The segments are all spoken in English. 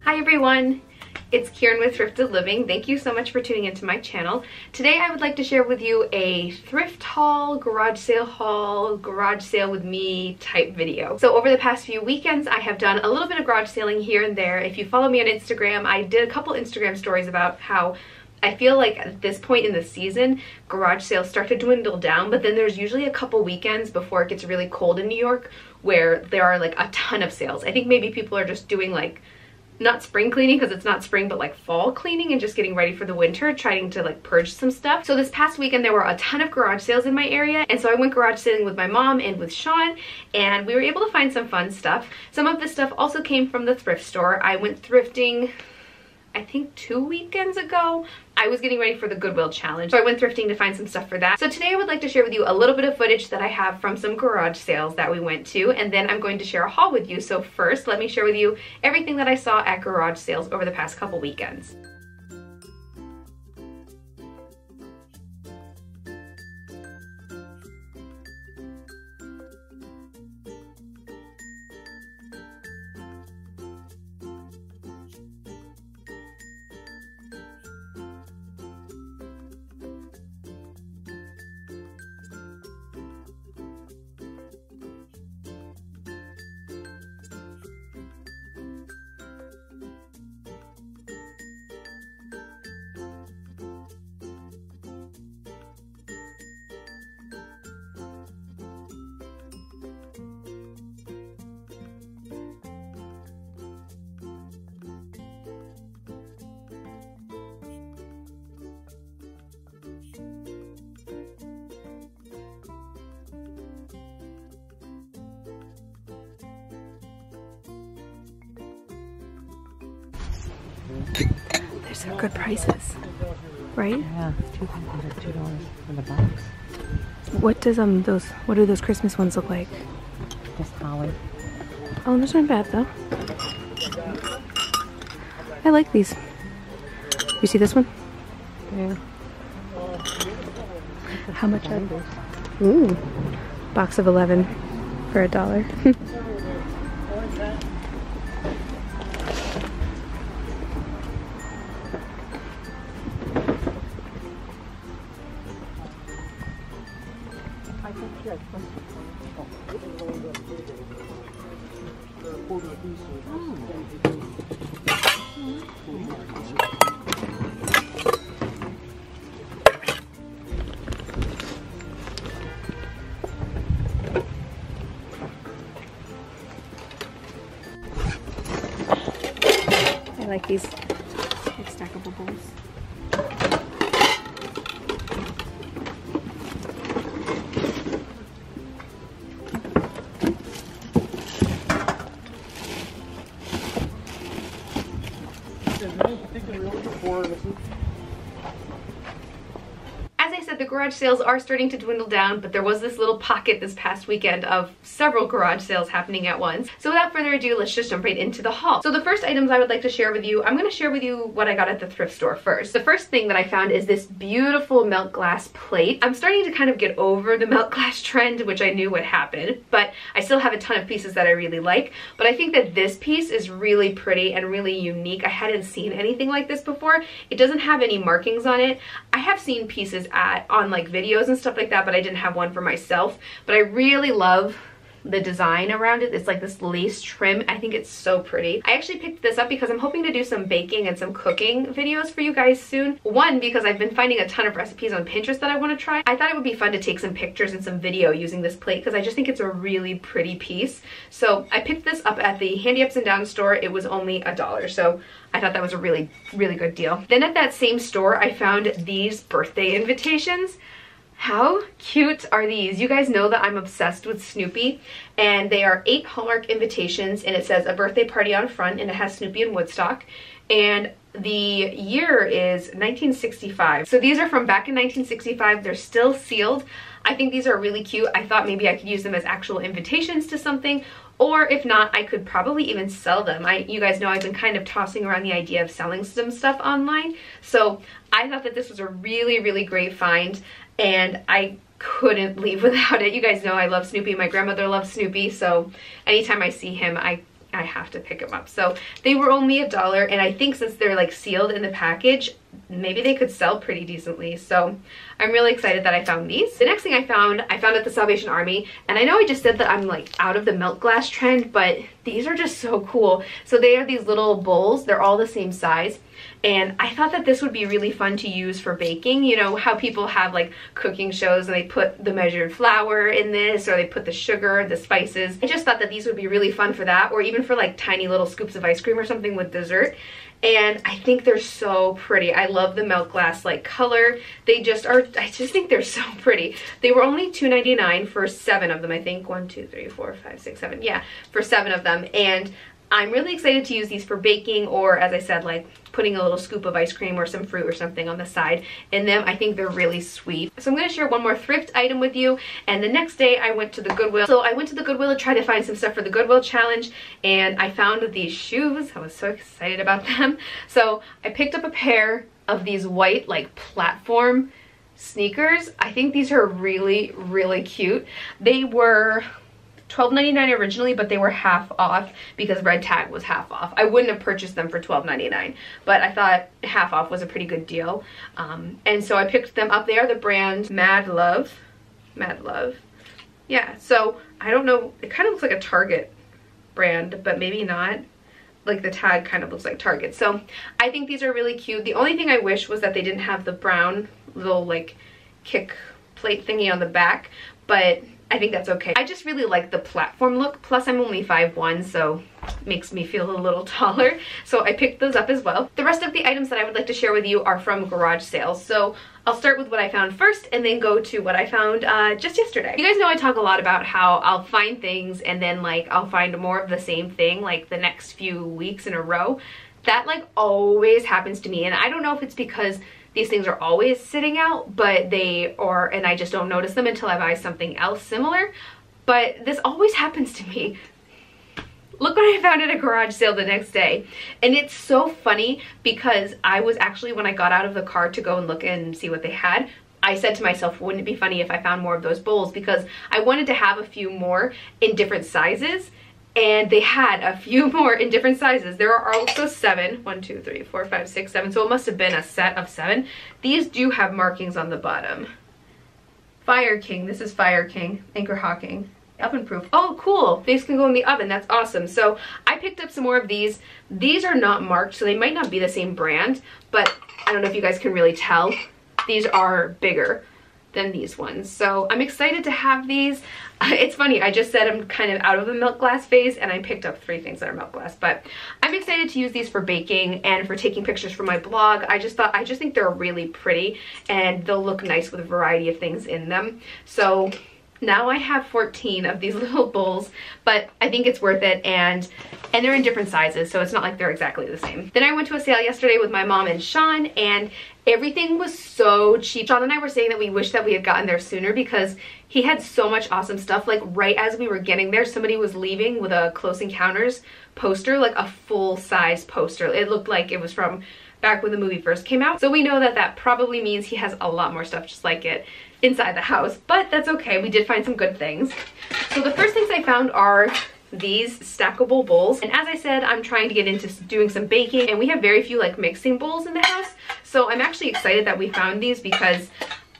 Hi everyone, it's Kieran with Thrifted Living. Thank you so much for tuning into my channel. Today I would like to share with you a thrift haul, garage sale with me type video. So over the past few weekends I have done a little bit of garage sailing here and there. If you follow me on Instagram, I did a couple Instagram stories about how I feel like at this point in the season, garage sales start to dwindle down, but then there's usually a couple weekends before it gets really cold in New York where there are like a ton of sales. I think maybe people are just doing like not spring cleaning because it's not spring, but like fall cleaning and just getting ready for the winter, trying to like purge some stuff. So this past weekend there were a ton of garage sales in my area, and so I went garage sailing with my mom and with Sean, and we were able to find some fun stuff. Some of this stuff also came from the thrift store. I went thrifting I think 2 weekends ago. I was getting ready for the Goodwill challenge, so I went thrifting to find some stuff for that. So today I would like to share with you a little bit of footage that I have from some garage sales that we went to, and then I'm going to share a haul with you. So first, let me share with you everything that I saw at garage sales over the past couple weekends. There's some good prices, right? Yeah, $2 for the box. What do those Christmas ones look like? Just holly. Oh, those aren't bad though. I like these. You see this one? Yeah. How much are these? Ooh, box of 11 for $1. I like these like stackable bowls. As I said, the garage sales are starting to dwindle down, but there was this little pocket this past weekend of several garage sales happening at once. So without further ado, let's just jump right into the haul. So the first items I would like to share with you, I'm going to share with you what I got at the thrift store first. The first thing that I found is this beautiful melt glass plate. I'm starting to kind of get over the melt glass trend, which I knew would happen, but I still have a ton of pieces that I really like. But I think that this piece is really pretty and really unique. I hadn't seen anything like this before. It doesn't have any markings on it. I have seen pieces on like videos and stuff like that, but I didn't have one for myself. But I really love the design around it. It's like this lace trim. I think it's so pretty. I actually picked this up because I'm hoping to do some baking and some cooking videos for you guys soon. One, because I've been finding a ton of recipes on Pinterest that I want to try. I thought it would be fun to take some pictures and some video using this plate because I just think it's a really pretty piece. So I picked this up at the Handy Ups and Downs store. It was only $1, so I thought that was a really good deal. Then at that same store, I found these birthday invitations. How cute are these? You guys know that I'm obsessed with Snoopy, and they are 8 Hallmark invitations, and it says a birthday party on front, and it has Snoopy and Woodstock, and the year is 1965. So these are from back in 1965. They're still sealed. I think these are really cute. I thought maybe I could use them as actual invitations to something, or if not, I could probably even sell them. You guys know I've been kind of tossing around the idea of selling some stuff online, so I thought that this was a really great find, and I couldn't leave without it. You guys know I love Snoopy. My grandmother loves Snoopy, so anytime I see him, I I have to pick them up. So they were only $1, and I think since they're like sealed in the package, maybe they could sell pretty decently. So I'm really excited that I found these. The next thing I found at the Salvation Army, and I know I just said that I'm like out of the milk glass trend, but these are just so cool. So they have these little bowls, they're all the same size, and I thought that this would be really fun to use for baking. You know how people have like cooking shows and they put the measured flour in this, or they put the sugar, the spices. I just thought that these would be really fun for that, or even for like tiny little scoops of ice cream or something with dessert. And I think they're so pretty. I love the milk glass like color. They just are, I just think they're so pretty. They were only $2.99 for 7 of them, I think. 1, 2, 3, 4, 5, 6, 7. Yeah, for 7 of them. And I'm really excited to use these for baking, or as I said, like putting a little scoop of ice cream or some fruit or something on the side in them. I think they're really sweet. So I'm going to share one more thrift item with you. And the next day I went to the Goodwill. So I went to the Goodwill to try to find some stuff for the Goodwill challenge, and I found these shoes. I was so excited about them. So I picked up a pair of these white like platform sneakers. I think these are really, really cute. They were $12.99 originally, but they were half off because red tag was half off. I wouldn't have purchased them for $12.99, but I thought half off was a pretty good deal. And so I picked them up. They are the brand Mad Love. Yeah, so I don't know, it kind of looks like a Target brand, but maybe not. Like the tag kind of looks like Target. So I think these are really cute. The only thing I wish was that they didn't have the brown little like kick plate thingy on the back, but I think that's okay. I just really like the platform look, plus I'm only 5'1", so it makes me feel a little taller. So I picked those up as well. The rest of the items that I would like to share with you are from garage sales. So I'll start with what I found first and then go to what I found just yesterday. You guys know I talk a lot about how I'll find things and then like I'll find more of the same thing like the next few weeks in a row. That like always happens to me, and I don't know if it's because these things are always sitting out, but they are, and I just don't notice them until I buy something else similar. But this always happens to me. Look what I found at a garage sale the next day. And it's so funny because I was actually, when I got out of the car to go and look and see what they had, I said to myself, wouldn't it be funny if I found more of those bowls? Because I wanted to have a few more in different sizes. And they had a few more in different sizes. There are also 7. 1, 2, 3, 4, 5, 6, 7. So it must have been a set of 7. These do have markings on the bottom. Fire King. This is Fire King. Anchor Hawking. Oven proof. Oh, cool. These can go in the oven. That's awesome. So I picked up some more of these. These are not marked, so they might not be the same brand. But I don't know if you guys can really tell. These are bigger than these ones. So I'm excited to have these. It's funny, I just said I'm kind of out of the milk glass phase and I picked up 3 things that are milk glass, but I'm excited to use these for baking and for taking pictures for my blog. I just think they're really pretty and they'll look nice with a variety of things in them. So now I have 14 of these little bowls, but I think it's worth it, and they're in different sizes, so it's not like they're exactly the same. Then I went to a sale yesterday with my mom and Sean, and everything was so cheap. Sean and I were saying that we wish that we had gotten there sooner because he had so much awesome stuff. Like right as we were getting there, somebody was leaving with a Close Encounters poster, like a full-size poster. It looked like it was from back when the movie first came out. So we know that that probably means he has a lot more stuff just like it inside the house, but that's okay. We did find some good things. So the first things I found are these stackable bowls, and as I said, I'm trying to get into doing some baking, and we have very few like mixing bowls in the house, so I'm actually excited that we found these because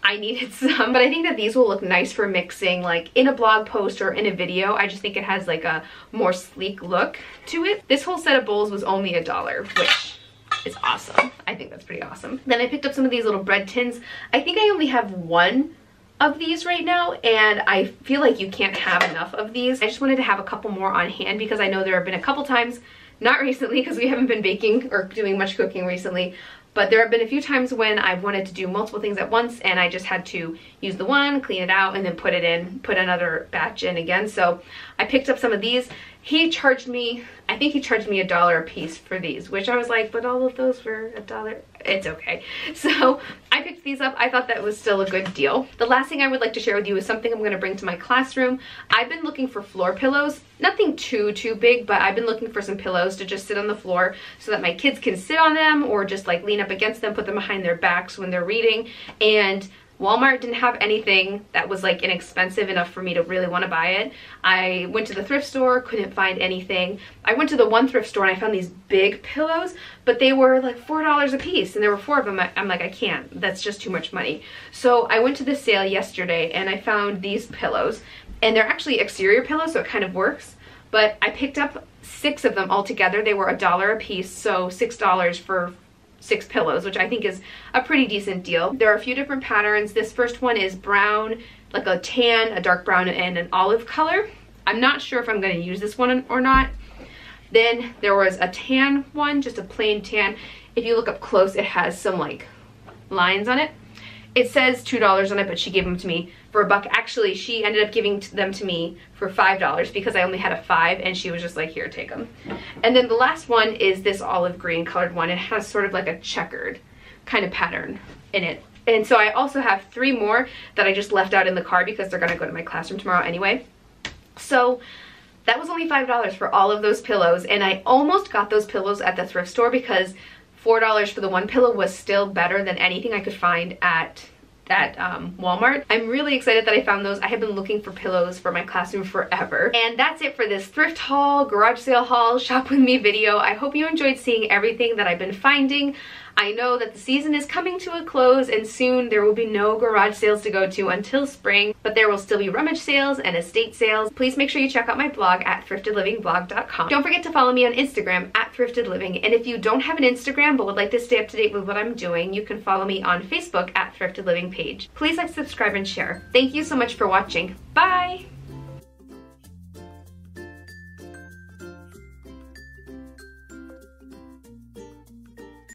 I needed some. But I think that these will look nice for mixing like in a blog post or in a video. I just think it has like a more sleek look to it. This whole set of bowls was only $1, which is awesome. I think that's pretty awesome. Then I picked up some of these little bread tins. I think I only have 1 of these right now, and I feel like you can't have enough of these. I just wanted to have a couple more on hand because I know there have been a couple times, not recently because we haven't been baking or doing much cooking recently, but there have been a few times when I've wanted to do multiple things at once and I just had to use the one, clean it out, and then put it in, put another batch in again. So I picked up some of these. He charged me, I think he charged me $1 a piece for these, which I was like, but all of those were $1. It's okay. So I picked these up. I thought that was still a good deal. The last thing I would like to share with you is something I'm going to bring to my classroom. I've been looking for floor pillows. Nothing too big, but I've been looking for some pillows to just sit on the floor so that my kids can sit on them or just like lean up against them, put them behind their backs when they're reading. And Walmart didn't have anything that was like inexpensive enough for me to really want to buy it. I went to the thrift store, couldn't find anything. I went to the one thrift store and I found these big pillows, but they were like $4 a piece and there were 4 of them. I'm like, I can't, that's just too much money. So I went to the sale yesterday and I found these pillows, and they're actually exterior pillows, so it kind of works. But I picked up 6 of them all together. They were $1 a piece, so $6 for 6 pillows, which I think is a pretty decent deal. There are a few different patterns. This first one is brown, like a tan, a dark brown, and an olive color. I'm not sure if I'm going to use this one or not. Then there was a tan one, just a plain tan. If you look up close, it has some like lines on it. It says $2 on it, but she gave them to me for $1. Actually, she ended up giving them to me for $5 because I only had a 5, and she was just like, here, take them. And then the last one is this olive green colored one. It has sort of like a checkered kind of pattern in it. And so I also have 3 more that I just left out in the car because they're gonna go to my classroom tomorrow anyway. So that was only $5 for all of those pillows, and I almost got those pillows at the thrift store because $4 for the one pillow was still better than anything I could find at Walmart. I'm really excited that I found those. I have been looking for pillows for my classroom forever. And that's it for this thrift haul, garage sale haul, shop with me video. I hope you enjoyed seeing everything that I've been finding. I know that the season is coming to a close and soon there will be no garage sales to go to until spring, but there will still be rummage sales and estate sales. Please make sure you check out my blog at thriftedlivingblog.com. Don't forget to follow me on Instagram at thriftedliving, and if you don't have an Instagram but would like to stay up to date with what I'm doing, you can follow me on Facebook at thrifted living page. Please like, subscribe, and share. Thank you so much for watching. Bye!